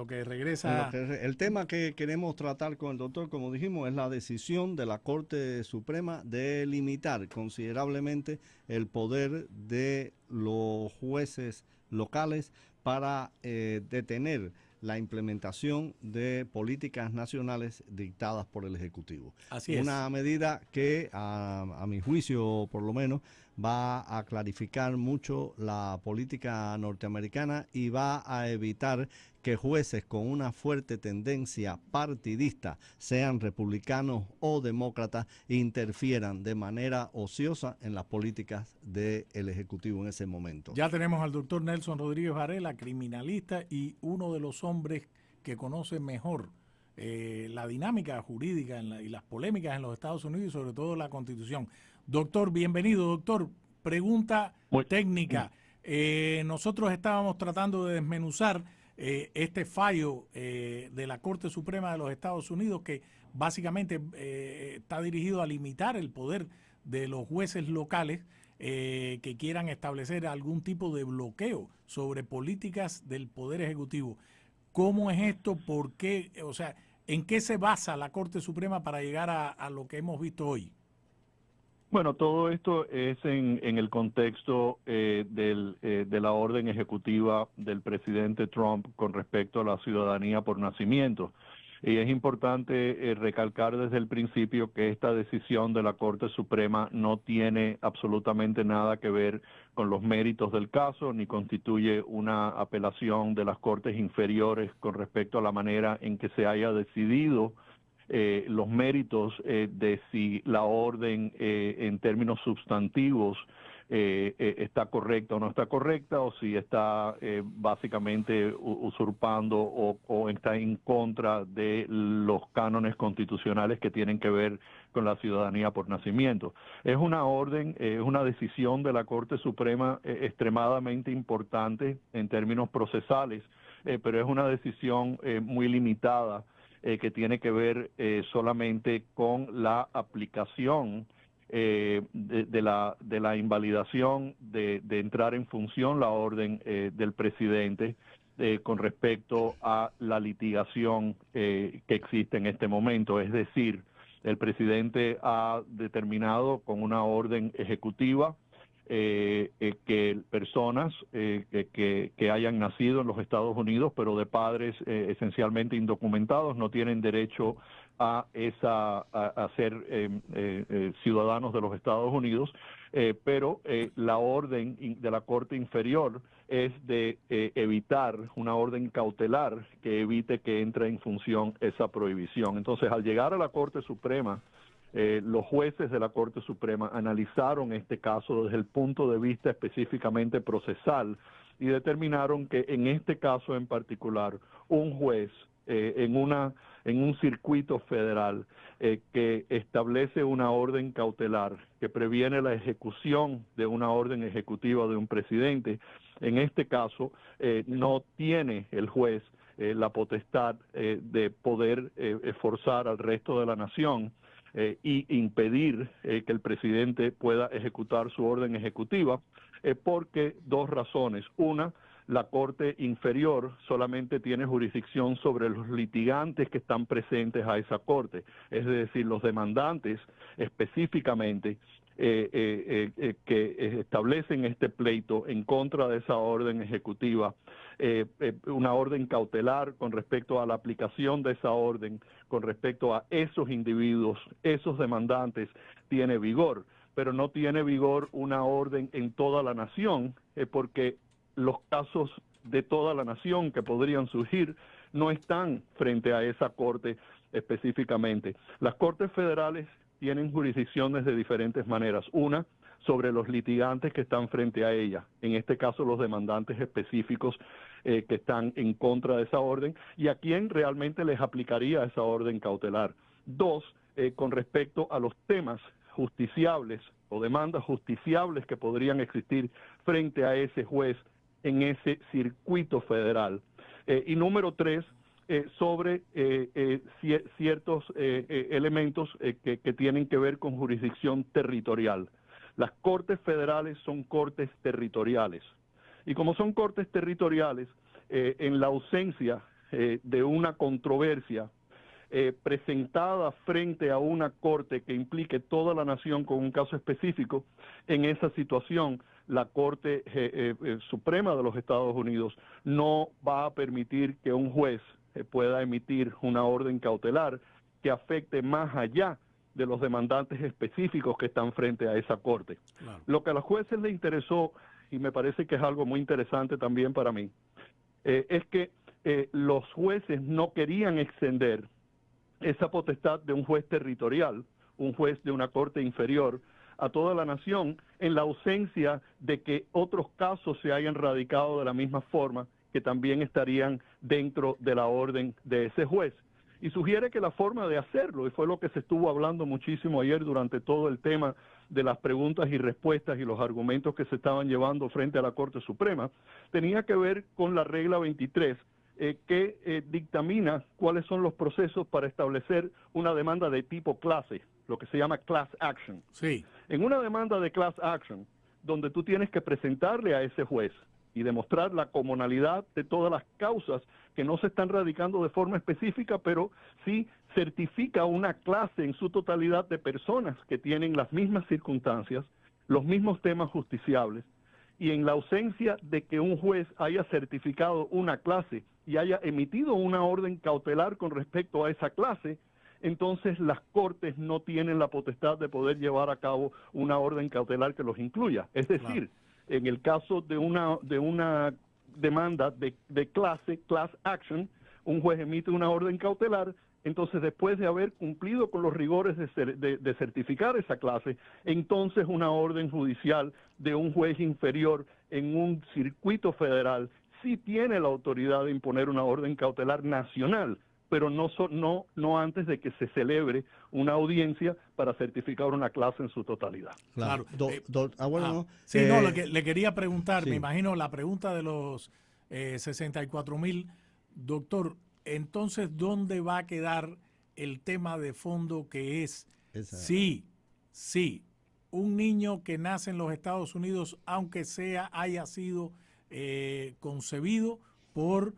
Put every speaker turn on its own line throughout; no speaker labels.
lo que regresa.
El tema que queremos tratar con el doctor, como dijimos, es la decisión de la Corte Suprema de limitar considerablemente el poder de los jueces locales para detener la implementación de políticas nacionales dictadas por el Ejecutivo.
Así es.
Una medida que, a mi juicio por lo menos, va a clarificar mucho la política norteamericana y va a evitar que jueces con una fuerte tendencia partidista, sean republicanos o demócratas, interfieran de manera ociosa en las políticas del Ejecutivo en ese momento.
Ya tenemos al doctor Nelson Rodríguez Varela, criminalista y uno de los hombres que conoce mejor la dinámica jurídica y las polémicas en los Estados Unidos y sobre todo la Constitución. Doctor, bienvenido, doctor. Pregunta técnica. Nosotros estábamos tratando de desmenuzar este fallo de la Corte Suprema de los Estados Unidos que básicamente está dirigido a limitar el poder de los jueces locales que quieran establecer algún tipo de bloqueo sobre políticas del Poder Ejecutivo. ¿Cómo es esto? ¿Por qué? O sea, ¿en qué se basa la Corte Suprema para llegar a lo que hemos visto hoy?
Bueno, todo esto es en el contexto de la orden ejecutiva del presidente Trump con respecto a la ciudadanía por nacimiento. Y es importante recalcar desde el principio que esta decisión de la Corte Suprema no tiene absolutamente nada que ver con los méritos del caso, ni constituye una apelación de las Cortes inferiores con respecto a la manera en que se haya decidido los méritos de si la orden en términos sustantivos está correcta o no está correcta, o si está básicamente usurpando o está en contra de los cánones constitucionales que tienen que ver con la ciudadanía por nacimiento. Es una orden, es una decisión de la Corte Suprema extremadamente importante en términos procesales, pero es una decisión muy limitada que tiene que ver solamente con la aplicación de la invalidación de entrar en función la orden del presidente con respecto a la litigación que existe en este momento. Es decir, el presidente ha determinado con una orden ejecutiva que personas que hayan nacido en los Estados Unidos, pero de padres esencialmente indocumentados, no tienen derecho a ser ciudadanos de los Estados Unidos, pero la orden de la Corte Inferior es de evitar una orden cautelar que evite que entre en función esa prohibición. Entonces, al llegar a la Corte Suprema, los jueces de la Corte Suprema analizaron este caso desde el punto de vista específicamente procesal y determinaron que en este caso en particular, un juez en un circuito federal que establece una orden cautelar que previene la ejecución de una orden ejecutiva de un presidente, en este caso no tiene el juez la potestad de poder forzar al resto de la nación y impedir que el presidente pueda ejecutar su orden ejecutiva, porque dos razones. Una, la Corte Inferior solamente tiene jurisdicción sobre los litigantes que están presentes a esa Corte, es decir, los demandantes específicamente que establecen este pleito en contra de esa orden ejecutiva, una orden cautelar con respecto a la aplicación de esa orden, con respecto a esos individuos, esos demandantes, tiene vigor, pero no tiene vigor una orden en toda la nación, porque los casos de toda la nación que podrían surgir no están frente a esa corte específicamente. Las cortes federales tienen jurisdicciones de diferentes maneras. Una, sobre los litigantes que están frente a ella, en este caso los demandantes específicos que están en contra de esa orden y a quién realmente les aplicaría esa orden cautelar. Dos, con respecto a los temas justiciables o demandas justiciables que podrían existir frente a ese juez en ese circuito federal. Y número tres, sobre ciertos elementos que tienen que ver con jurisdicción territorial. Las cortes federales son cortes territoriales. Y como son cortes territoriales, en la ausencia de una controversia presentada frente a una corte que implique toda la nación con un caso específico, en esa situación la Corte Suprema de los Estados Unidos no va a permitir que un juez pueda emitir una orden cautelar que afecte más allá de los demandantes específicos que están frente a esa corte. Claro. Lo que a los jueces les interesó, y me parece que es algo muy interesante también para mí, es que los jueces no querían extender esa potestad de un juez territorial, un juez de una corte inferior, a toda la nación, en la ausencia de que otros casos se hayan radicado de la misma forma, que también estarían dentro de la orden de ese juez. Y sugiere que la forma de hacerlo, y fue lo que se estuvo hablando muchísimo ayer durante todo el tema de las preguntas y respuestas y los argumentos que se estaban llevando frente a la Corte Suprema, tenía que ver con la regla 23, que dictamina cuáles son los procesos para establecer una demanda de tipo clase, lo que se llama class action.
Sí.
En una demanda de class action, donde tú tienes que presentarle a ese juez y demostrar la comunalidad de todas las causas que no se están radicando de forma específica, pero sí certifica una clase en su totalidad de personas que tienen las mismas circunstancias, los mismos temas justiciables, y en la ausencia de que un juez haya certificado una clase y haya emitido una orden cautelar con respecto a esa clase, entonces las cortes no tienen la potestad de poder llevar a cabo una orden cautelar que los incluya. Es decir, en el caso de una demanda de clase, class action, un juez emite una orden cautelar, entonces después de haber cumplido con los rigores de certificar esa clase, entonces una orden judicial de un juez inferior en un circuito federal sí tiene la autoridad de imponer una orden cautelar nacional, pero no antes de que se celebre una audiencia para certificar una clase en su totalidad.
Claro.
Bueno,
sí, no, le quería preguntar,
sí.
Me imagino la pregunta de los 64,000, doctor, entonces, ¿dónde va a quedar el tema de fondo que es sí, un niño que nace en los Estados Unidos, aunque haya sido concebido por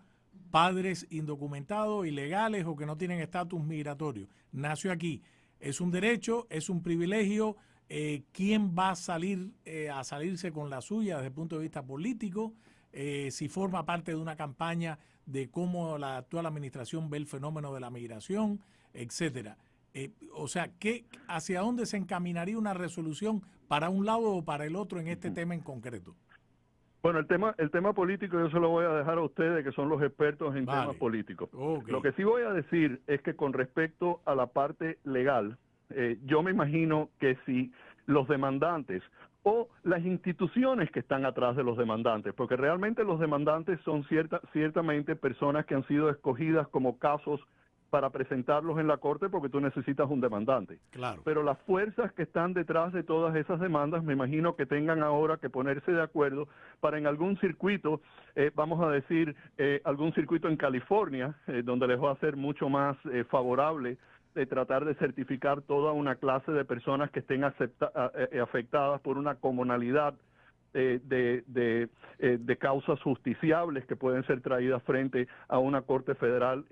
padres indocumentados, ilegales o que no tienen estatus migratorio, nació aquí, es un derecho, es un privilegio? ¿Quién va a salirse con la suya desde el punto de vista político? Si forma parte de una campaña de cómo la actual administración ve el fenómeno de la migración, etcétera. O sea, ¿hacia dónde se encaminaría una resolución para un lado o para el otro en este tema en concreto?
Bueno, el tema político yo se lo voy a dejar a ustedes, que son los expertos en temas políticos.
Okay.
Lo que sí voy a decir es que con respecto a la parte legal, yo me imagino que si los demandantes o las instituciones que están atrás de los demandantes, porque realmente los demandantes son ciertamente personas que han sido escogidas como casos para presentarlos en la corte porque tú necesitas un demandante.
Claro.
Pero las fuerzas que están detrás de todas esas demandas, me imagino que tengan ahora que ponerse de acuerdo para en algún circuito, vamos a decir, algún circuito en California, donde les va a ser mucho más favorable de tratar de certificar toda una clase de personas que estén afectadas por una comunalidad de causas justiciables que pueden ser traídas frente a una corte federal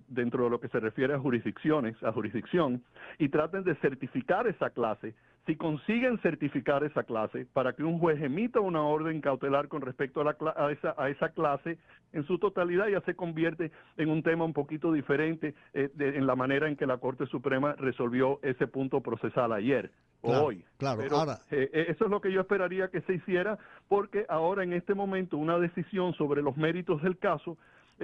dentro de lo que se refiere a jurisdicción, y traten de certificar esa clase. Si consiguen certificar esa clase para que un juez emita una orden cautelar con respecto a esa clase, en su totalidad ya se convierte en un tema un poquito diferente en la manera en que la Corte Suprema resolvió ese punto procesal ayer o hoy.
Claro,
pero
ahora,
eso es lo que yo esperaría que se hiciera, porque ahora en este momento una decisión sobre los méritos del caso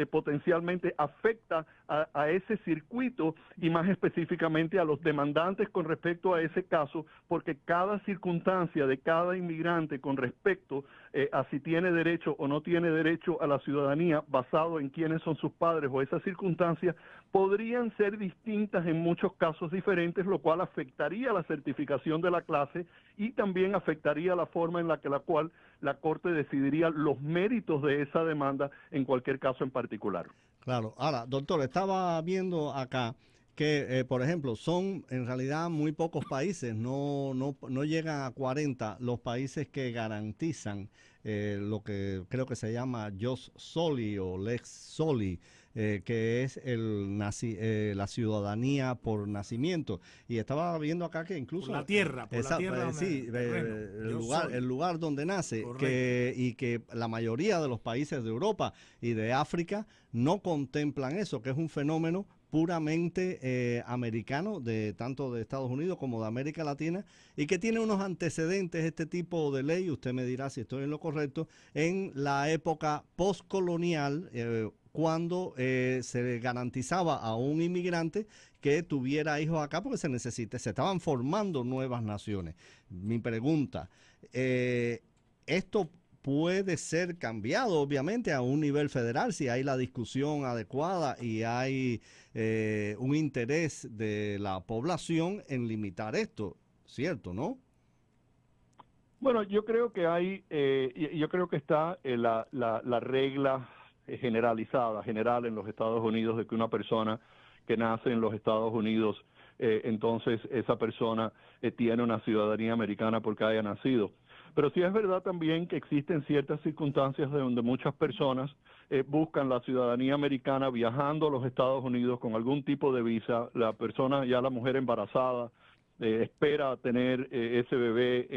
potencialmente afecta a ese circuito y más específicamente a los demandantes con respecto a ese caso, porque cada circunstancia de cada inmigrante con respecto a si tiene derecho o no tiene derecho a la ciudadanía basado en quiénes son sus padres o esas circunstancias podrían ser distintas en muchos casos diferentes, lo cual afectaría la certificación de la clase y también afectaría la forma en la cual la Corte decidiría los méritos de esa demanda en cualquier caso en particular.
Claro. Ahora, doctor, estaba viendo acá que, por ejemplo, son en realidad muy pocos países, no llegan a 40 los países que garantizan lo que creo que se llama Jus Soli o Lex Soli, que es la ciudadanía por nacimiento. Y estaba viendo acá que incluso...
Por la tierra donde,
sí, el lugar donde nace, y que la mayoría de los países de Europa y de África no contemplan eso, que es un fenómeno puramente americano, tanto de Estados Unidos como de América Latina, y que tiene unos antecedentes este tipo de ley, usted me dirá si estoy en lo correcto, en la época postcolonial, cuando se garantizaba a un inmigrante que tuviera hijos acá porque se estaban formando nuevas naciones. Mi pregunta, esto puede ser cambiado obviamente a un nivel federal si hay la discusión adecuada y hay un interés de la población en limitar esto, ¿cierto, no?
Bueno, yo creo que yo creo que está la regla general en los Estados Unidos de que una persona que nace en los Estados Unidos, entonces esa persona tiene una ciudadanía americana porque haya nacido. Pero sí es verdad también que existen ciertas circunstancias de donde muchas personas buscan la ciudadanía americana viajando a los Estados Unidos con algún tipo de visa. La persona, ya la mujer embarazada, espera tener ese bebé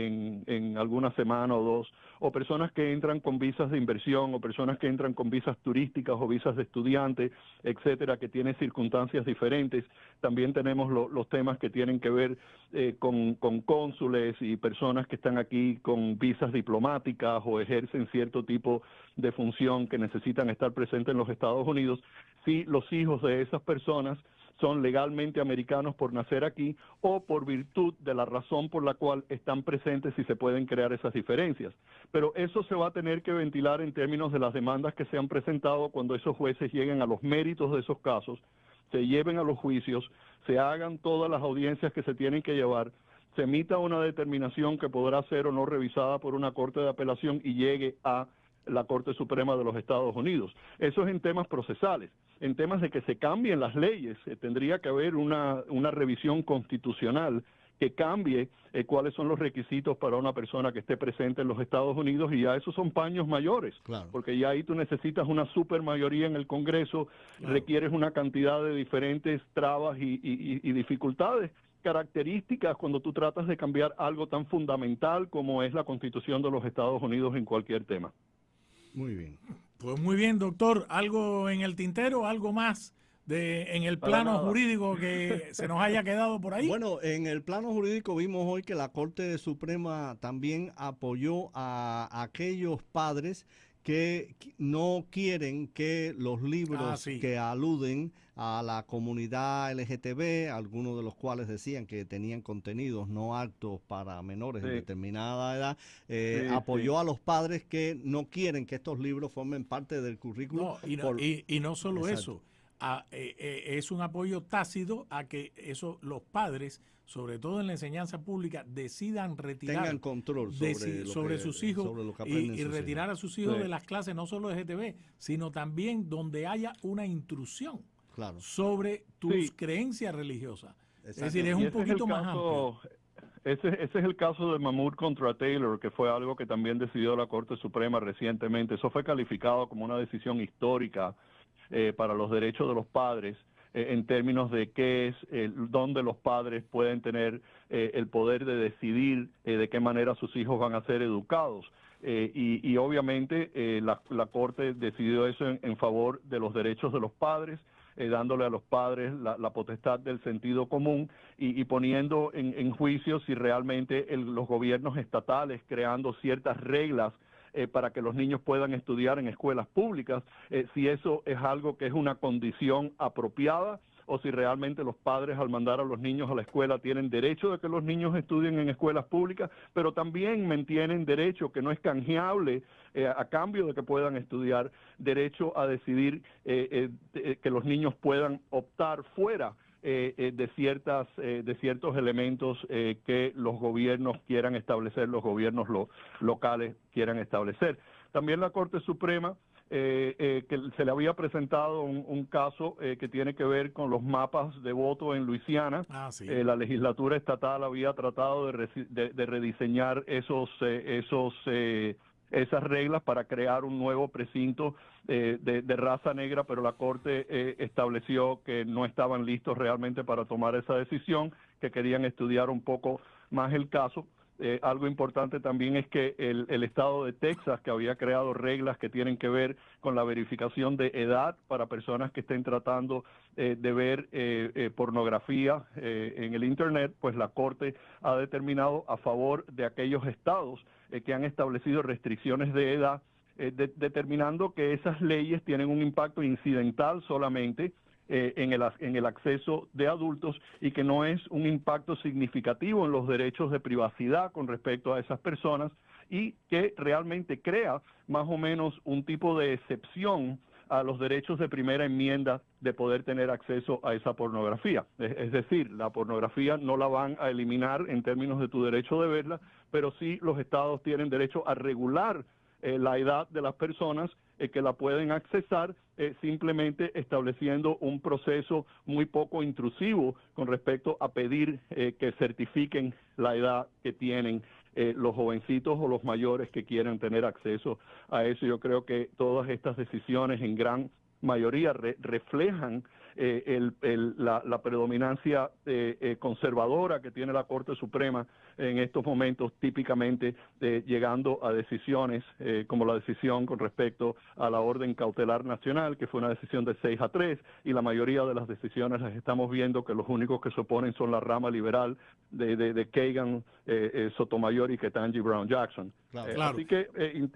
en alguna semana o dos, o personas que entran con visas de inversión, o personas que entran con visas turísticas o visas de estudiante, etcétera, que tienen circunstancias diferentes. También tenemos los temas que tienen que ver con cónsules y personas que están aquí con visas diplomáticas o ejercen cierto tipo de función que necesitan estar presentes en los Estados Unidos. Si los hijos de esas personas son legalmente americanos por nacer aquí o por virtud de la razón por la cual están presentes y se pueden crear esas diferencias. Pero eso se va a tener que ventilar en términos de las demandas que se han presentado cuando esos jueces lleguen a los méritos de esos casos, se lleven a los juicios, se hagan todas las audiencias que se tienen que llevar, se emita una determinación que podrá ser o no revisada por una corte de apelación y llegue a la Corte Suprema de los Estados Unidos. Eso es en temas procesales. En temas de que se cambien las leyes, tendría que haber una revisión constitucional que cambie cuáles son los requisitos para una persona que esté presente en los Estados Unidos, y ya esos son paños mayores, claro, porque ya ahí tú necesitas una supermayoría en el Congreso, claro, requieres una cantidad de diferentes trabas y dificultades, características cuando tú tratas de cambiar algo tan fundamental como es la Constitución de los Estados Unidos en cualquier tema.
Muy bien.
Pues muy bien, doctor. ¿Algo en el tintero, algo más en el plano jurídico que se nos haya quedado por ahí?
Bueno, en el plano jurídico vimos hoy que la Corte Suprema también apoyó a aquellos padres que no quieren que los libros que aluden a la comunidad LGTB, algunos de los cuales decían que tenían contenidos no aptos para menores de determinada edad, apoyó a los padres que no quieren que estos libros formen parte del currículo.
No, y no solo eso, es un apoyo tácito a que los padres, sobre todo en la enseñanza pública, decidan retirar,
tengan control
sobre sus hijos,
sobre lo que
y retirar a sus hijos de las clases, no solo de LGTB, sino también donde haya una intrusión sobre tus creencias religiosas. Es decir, es un poquito más amplio.
Ese es el caso de Mahmoud contra Taylor, que fue algo que también decidió la Corte Suprema recientemente. Eso fue calificado como una decisión histórica para los derechos de los padres, en términos de qué es dónde los padres pueden tener el poder de decidir de qué manera sus hijos van a ser educados. Y obviamente la Corte decidió eso en favor de los derechos de los padres, dándole a los padres la potestad del sentido común y poniendo en juicio si realmente los gobiernos estatales, creando ciertas reglas para que los niños puedan estudiar en escuelas públicas, si eso es algo que es una condición apropiada, o si realmente los padres, al mandar a los niños a la escuela, tienen derecho de que los niños estudien en escuelas públicas, pero también mantienen derecho que no es canjeable a cambio de que puedan estudiar, derecho a decidir que los niños puedan optar fuera de ciertos elementos que los gobiernos quieran establecer, los gobiernos locales quieran establecer. También la Corte Suprema, que se le había presentado un caso que tiene que ver con los mapas de voto en Luisiana. La legislatura estatal había tratado de rediseñar esos esas reglas para crear un nuevo precinto de raza negra, pero la Corte estableció que no estaban listos realmente para tomar esa decisión, que querían estudiar un poco más el caso. Algo importante también es que el estado de Texas, que había creado reglas que tienen que ver con la verificación de edad para personas que estén tratando de ver pornografía en el Internet, pues la Corte ha determinado a favor de aquellos estados que han establecido restricciones de edad, determinando que esas leyes tienen un impacto incidental solamente en el acceso de adultos y que no es un impacto significativo en los derechos de privacidad con respecto a esas personas y que realmente crea más o menos un tipo de excepción a los derechos de primera enmienda de poder tener acceso a esa pornografía. Es decir, la pornografía no la van a eliminar en términos de tu derecho de verla, pero sí los estados tienen derecho a regular la edad de las personas que la pueden accesar, simplemente estableciendo un proceso muy poco intrusivo con respecto a pedir que certifiquen la edad que tienen los jovencitos o los mayores que quieran tener acceso a eso. Yo creo que todas estas decisiones en gran mayoría reflejan la predominancia conservadora que tiene la Corte Suprema en estos momentos, típicamente llegando a decisiones como la decisión con respecto a la orden cautelar nacional, que fue una decisión de 6-3, y la mayoría de las decisiones las estamos viendo que los únicos que se oponen son la rama liberal de Kagan, Sotomayor y Ketanji Brown Jackson.
Claro.
Así que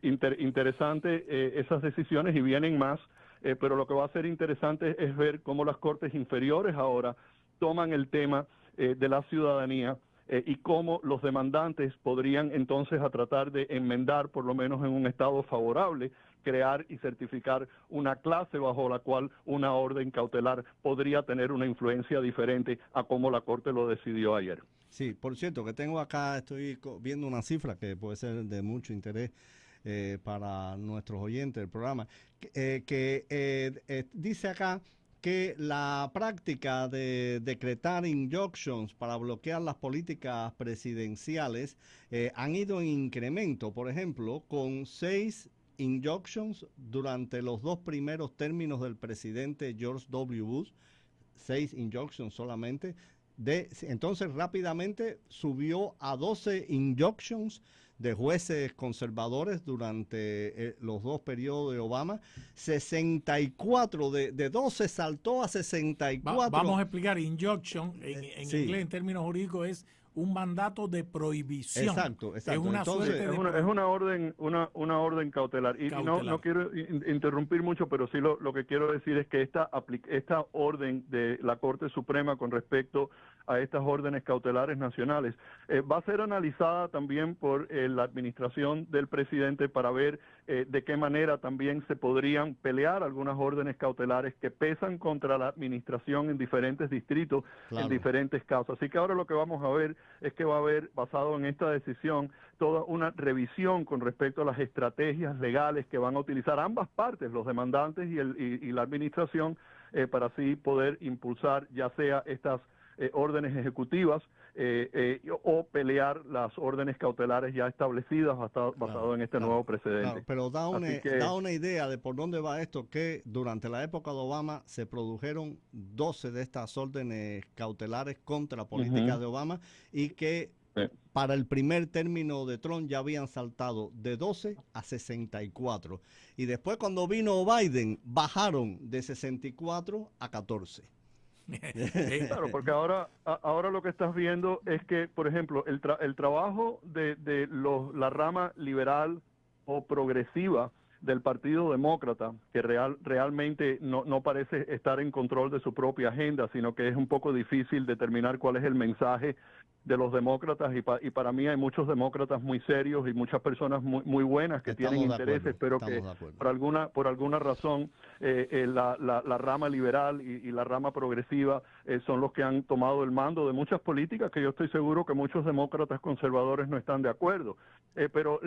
interesante esas decisiones y vienen más. Pero lo que va a ser interesante es ver cómo las cortes inferiores ahora toman el tema de la ciudadanía y cómo los demandantes podrían entonces a tratar de enmendar, por lo menos en un estado favorable, crear y certificar una clase bajo la cual una orden cautelar podría tener una influencia diferente a cómo la Corte lo decidió ayer.
Sí, por cierto, que tengo acá, estoy viendo una cifra que puede ser de mucho interés para nuestros oyentes del programa, dice acá que la práctica de decretar injunctions para bloquear las políticas presidenciales han ido en incremento, por ejemplo, con 6 injunctions durante los 2 primeros términos del presidente George W. Bush, 6 injunctions solamente, entonces rápidamente subió a 12 injunctions de jueces conservadores durante los 2 periodos de Obama. 64 de 12 saltó a 64.
Vamos a explicar. Injunction en
sí.
inglés, en términos jurídicos, es un mandato de prohibición.
Exacto.
Es una
Entonces,
suerte
es una orden cautelar. Y no quiero interrumpir mucho, pero sí lo que quiero decir es que esta orden de la Corte Suprema con respecto a estas órdenes cautelares nacionales va a ser analizada también por la administración del presidente para ver de qué manera también se podrían pelear algunas órdenes cautelares que pesan contra la administración en diferentes distritos, claro, en diferentes casos. Así que ahora lo que vamos a ver es que va a haber, basado en esta decisión, toda una revisión con respecto a las estrategias legales que van a utilizar ambas partes, los demandantes y la administración, para así poder impulsar ya sea estas órdenes ejecutivas o pelear las órdenes cautelares ya establecidas basado en este nuevo precedente.
Claro, pero da una idea de por dónde va esto, que durante la época de Obama se produjeron 12 de estas órdenes cautelares contra la política de Obama y que para el primer término de Trump ya habían saltado de 12 a 64. Y después cuando vino Biden bajaron de 64 a 14.
Claro, porque ahora lo que estás viendo es que, por ejemplo, el trabajo de la rama liberal o progresiva del Partido Demócrata, que realmente no parece estar en control de su propia agenda, sino que es un poco difícil determinar cuál es el mensaje de los demócratas, y para mí hay muchos demócratas muy serios y muchas personas muy buenas que tienen intereses, pero que por alguna razón la rama liberal y la rama progresiva son los que han tomado el mando de muchas políticas que yo estoy seguro que muchos demócratas conservadores no están de acuerdo, pero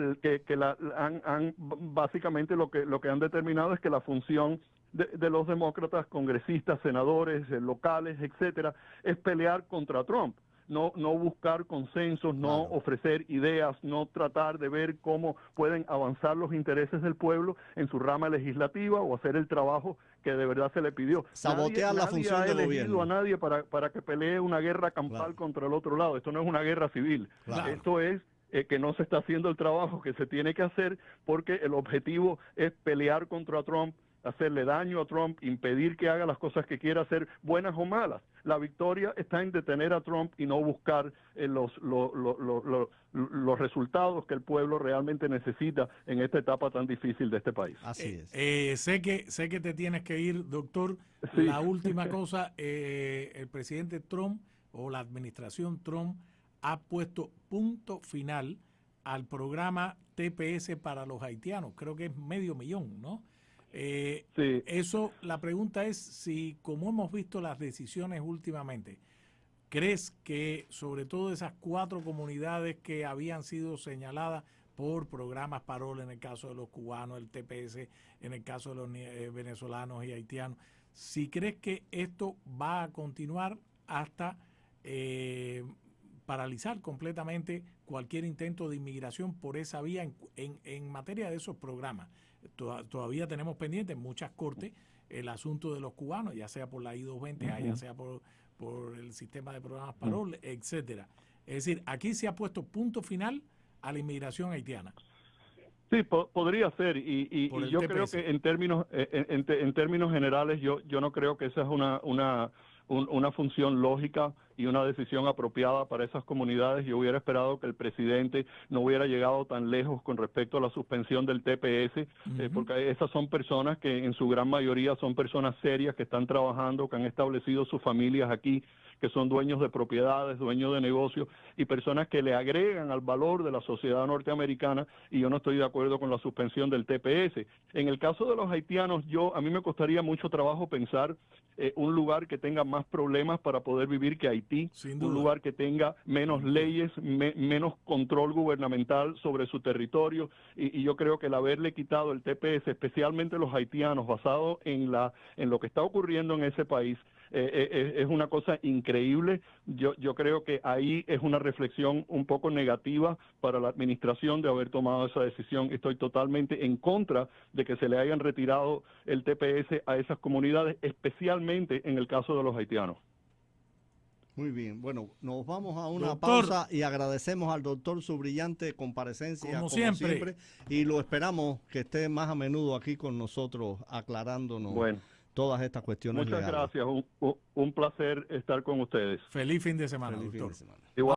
han básicamente lo que han determinado es que la función de los demócratas, congresistas, senadores, locales, etcétera, es pelear contra Trump. no buscar consensos, no ofrecer ideas, no tratar de ver cómo pueden avanzar los intereses del pueblo en su rama legislativa o hacer el trabajo que de verdad se le pidió.
Sabotear la función del gobierno.
A nadie para que pelee una guerra campal contra el otro lado. Esto no es una guerra civil. Esto es que no se está haciendo el trabajo que se tiene que hacer, porque el objetivo es pelear contra Trump, hacerle daño a Trump, impedir que haga las cosas que quiera hacer, buenas o malas. La victoria está en detener a Trump y no buscar los resultados que el pueblo realmente necesita en esta etapa tan difícil de este país.
Así es.
Sé que te tienes que ir, doctor.
Sí.
La última cosa, el presidente Trump o la administración Trump ha puesto punto final al programa TPS para los haitianos. Creo que es 500,000, ¿no?
Sí.
Eso, la pregunta es si, como hemos visto las decisiones últimamente, ¿crees que sobre todo esas 4 comunidades que habían sido señaladas por programas Parol, en el caso de los cubanos, el TPS, en el caso de los venezolanos y haitianos, si crees que esto va a continuar hasta paralizar completamente cualquier intento de inmigración por esa vía en materia de esos programas? Todavía tenemos pendiente en muchas cortes el asunto de los cubanos, ya sea por la I-220A, ya sea por el sistema de programas Parol, etcétera. Es decir, aquí se ha puesto punto final a la inmigración haitiana.
Sí, podría ser, y yo creo que en términos generales yo no creo que esa es una función lógica y una decisión apropiada para esas comunidades. Yo hubiera esperado que el presidente no hubiera llegado tan lejos con respecto a la suspensión del TPS, porque esas son personas que en su gran mayoría son personas serias que están trabajando, que han establecido sus familias aquí, que son dueños de propiedades, dueños de negocios y personas que le agregan al valor de la sociedad norteamericana, y yo no estoy de acuerdo con la suspensión del TPS. En el caso de los haitianos, a mí me costaría mucho trabajo pensar un lugar que tenga más problemas para poder vivir que Haití, un lugar que tenga menos leyes, menos control gubernamental sobre su territorio, y yo creo que el haberle quitado el TPS, especialmente los haitianos, basado en lo que está ocurriendo en ese país, es una cosa increíble. Yo creo que ahí es una reflexión un poco negativa para la administración de haber tomado esa decisión. Estoy totalmente en contra de que se le hayan retirado el TPS a esas comunidades, especialmente en el caso de los haitianos.
Muy bien, bueno, nos vamos a una pausa y agradecemos al doctor su brillante comparecencia como siempre, y lo esperamos que esté más a menudo aquí con nosotros aclarándonos todas estas cuestiones legales.
Muchas gracias, un placer estar con ustedes.
Feliz fin de semana,
Feliz
doctor.
fin de semana.
Igual.